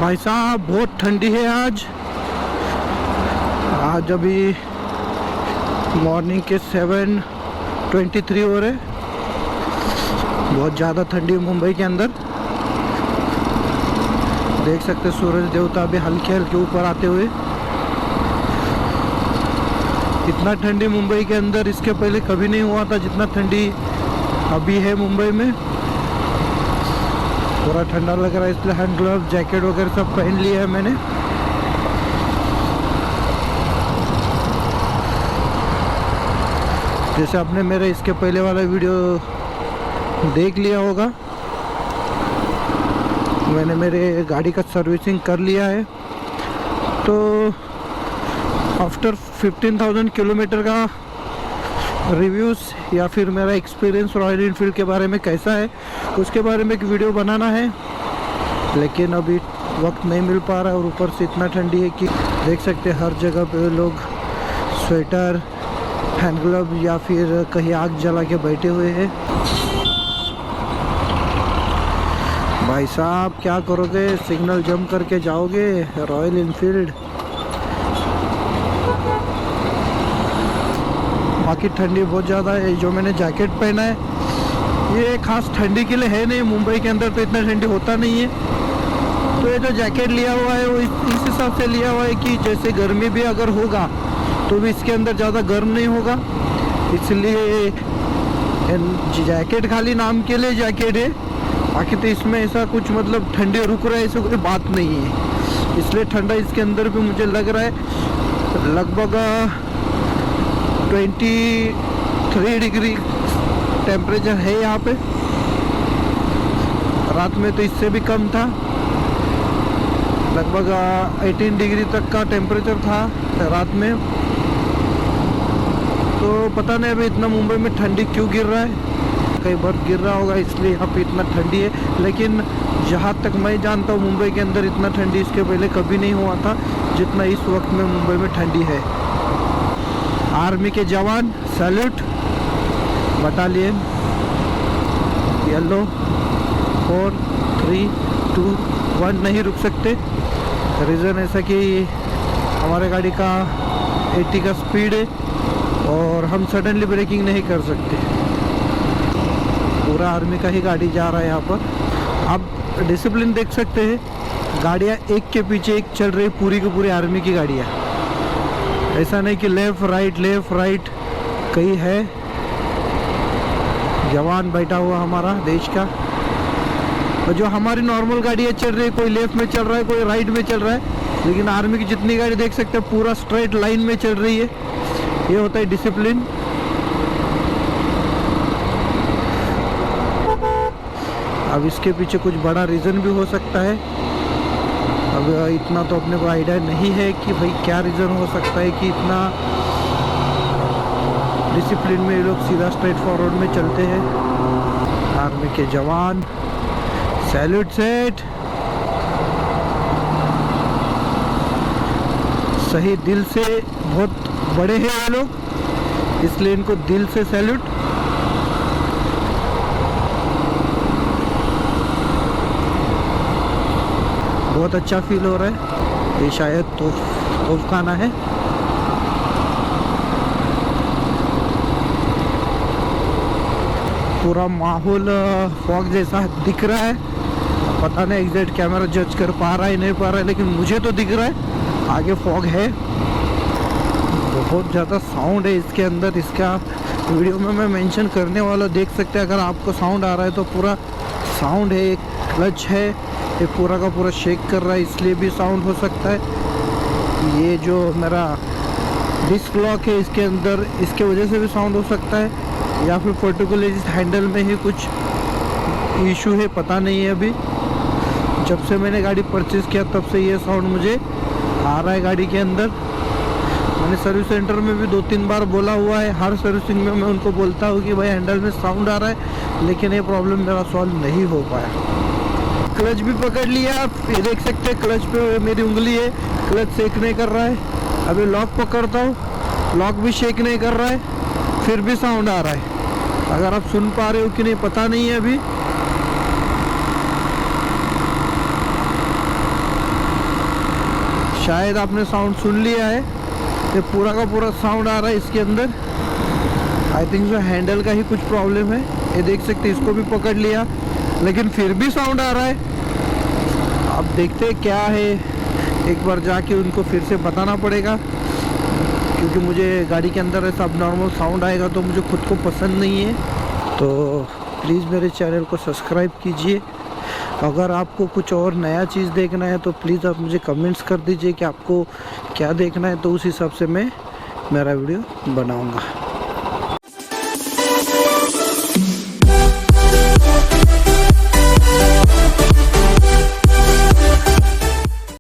भाई साहब बहुत ठंडी है आज अभी मॉर्निंग के 7:23 हो रहे। बहुत ज़्यादा ठंडी है मुंबई के अंदर। देख सकते सूरज देवता भी हल्के हल्के ऊपर आते हुए। इतना ठंडी मुंबई के अंदर इसके पहले कभी नहीं हुआ था जितना ठंडी अभी है मुंबई में। पूरा ठंडा लग रहा है इसलिए हैंड ग्लव्स जैकेट वगैरह सब पहन लिया है मैंने। जैसे आपने मेरे इसके पहले वाला वीडियो देख लिया होगा, मैंने मेरे गाड़ी का सर्विसिंग कर लिया है। तो आफ्टर 15,000 किलोमीटर का रिव्यूज़ या फिर मेरा एक्सपीरियंस रॉयल एनफील्ड के बारे में कैसा है उसके बारे में एक वीडियो बनाना है, लेकिन अभी वक्त नहीं मिल पा रहा है। और ऊपर से इतना ठंडी है कि देख सकते हैं हर जगह पे लोग स्वेटर, हैंड ग्लव या फिर कहीं आग जला के बैठे हुए हैं। भाई साहब क्या करोगे, सिग्नल जंप करके जाओगे रॉयल एनफील्ड। बाकी ठंडी बहुत ज़्यादा है। जो मैंने जैकेट पहना है ये खास ठंडी के लिए है नहीं, मुंबई के अंदर तो इतना ठंडी होता नहीं है। तो ये जो जैकेट लिया हुआ है वो इस हिसाब से लिया हुआ है कि जैसे गर्मी भी अगर होगा तो भी इसके अंदर ज़्यादा गर्म नहीं होगा, इसलिए जैकेट खाली नाम के लिए जैकेट है। बाकी तो इसमें ऐसा कुछ मतलब ठंडी रुक रहा है ऐसा कोई बात नहीं है। इसलिए ठंडा इसके अंदर भी मुझे लग रहा है लगभग 23 डिग्री टेम्परेचर है यहाँ पे। रात में तो इससे भी कम था, लगभग 18 डिग्री तक का टेम्परेचर था रात में। तो पता नहीं अभी इतना मुंबई में ठंडी क्यों गिर रहा है, कई बार गिर रहा होगा इसलिए यहाँ पे इतना ठंडी है। लेकिन जहाँ तक मैं जानता हूँ मुंबई के अंदर इतना ठंडी इसके पहले कभी नहीं हुआ था जितना इस वक्त में मुंबई में ठंडी है। आर्मी के जवान सैल्यूट, बटालियन येलो 4 3 2 1 नहीं रुक सकते। रीज़न ऐसा कि हमारे गाड़ी का 80 का स्पीड है और हम सडनली ब्रेकिंग नहीं कर सकते। पूरा आर्मी का ही गाड़ी जा रहा है यहाँ पर। आप डिसिप्लिन देख सकते हैं, गाड़ियाँ एक के पीछे एक चल रही, पूरी की पूरी आर्मी की गाड़ियाँ। ऐसा नहीं कि लेफ़्ट राइट कहीं है। जवान बैठा हुआ हमारा देश का। और जो हमारी नॉर्मल गाड़ियाँ चल रही है, कोई लेफ्ट में चल रहा है कोई राइट में चल रहा है, लेकिन आर्मी की जितनी गाड़ी देख सकते हैं पूरा स्ट्रेट लाइन में चल रही है। ये होता है डिसिप्लिन। अब इसके पीछे कुछ बड़ा रीज़न भी हो सकता है। अब इतना तो अपने को आइडिया नहीं है कि भाई क्या रीज़न हो सकता है कि इतना डिसिप्लिन में ये लोग सीधा स्ट्रेट फॉरवर्ड में चलते हैं। आर्मी के जवान सैल्यूट सेट, सही दिल से, बहुत बड़े हैं ये लोग इसलिए इनको दिल से सैल्यूट। बहुत अच्छा फील हो रहा है। ये शायद तोफखाना है। पूरा माहौल फॉग जैसा दिख रहा है। पता नहीं एग्जैक्ट कैमरा जज कर पा रहा है नहीं पा रहा है, लेकिन मुझे तो दिख रहा है आगे फॉग है। बहुत ज़्यादा साउंड है इसके अंदर। इसका वीडियो में मैं मेंशन करने वाला, देख सकते हैं अगर आपको साउंड आ रहा है तो पूरा साउंड है। एक क्लच है, ये पूरा का पूरा शेक कर रहा है इसलिए भी साउंड हो सकता है। ये जो मेरा डिस्क लॉक है इसके अंदर, इसके वजह से भी साउंड हो सकता है, या फिर पर्टिकुलर इस हैंडल में ही कुछ इशू है, पता नहीं है। अभी जब से मैंने गाड़ी परचेज़ किया तब से ये साउंड मुझे आ रहा है गाड़ी के अंदर। मैंने सर्विस सेंटर में भी 2-3 बार बोला हुआ है। हर सर्विसिंग में मैं उनको बोलता हूँ कि भाई हैंडल में साउंड आ रहा है, लेकिन ये प्रॉब्लम मेरा सॉल्व नहीं हो पाया। क्लच भी पकड़ लिया आप, ये देख सकते हैं क्लच पे मेरी उंगली है, क्लच शेक नहीं कर रहा है। अभी लॉक पकड़ता हूँ, लॉक भी शेक नहीं कर रहा है, फिर भी साउंड आ रहा है। अगर आप सुन पा रहे हो कि नहीं पता नहीं है अभी। शायद आपने साउंड सुन लिया है, ये पूरा का पूरा साउंड आ रहा है इसके अंदर। आई थिंक जो हैंडल का ही कुछ प्रॉब्लम है, ये देख सकते हैं, इसको भी पकड़ लिया लेकिन फिर भी साउंड आ रहा है। अब देखते हैं क्या है, एक बार जाके उनको फिर से बताना पड़ेगा, क्योंकि मुझे गाड़ी के अंदर ऐसा अब नॉर्मल साउंड आएगा तो मुझे खुद को पसंद नहीं है। तो प्लीज़ मेरे चैनल को सब्सक्राइब कीजिए। अगर आपको कुछ और नया चीज़ देखना है तो प्लीज़ आप मुझे कमेंट्स कर दीजिए कि आपको क्या देखना है, तो उस हिसाब से मैं मेरा वीडियो बनाऊंगा।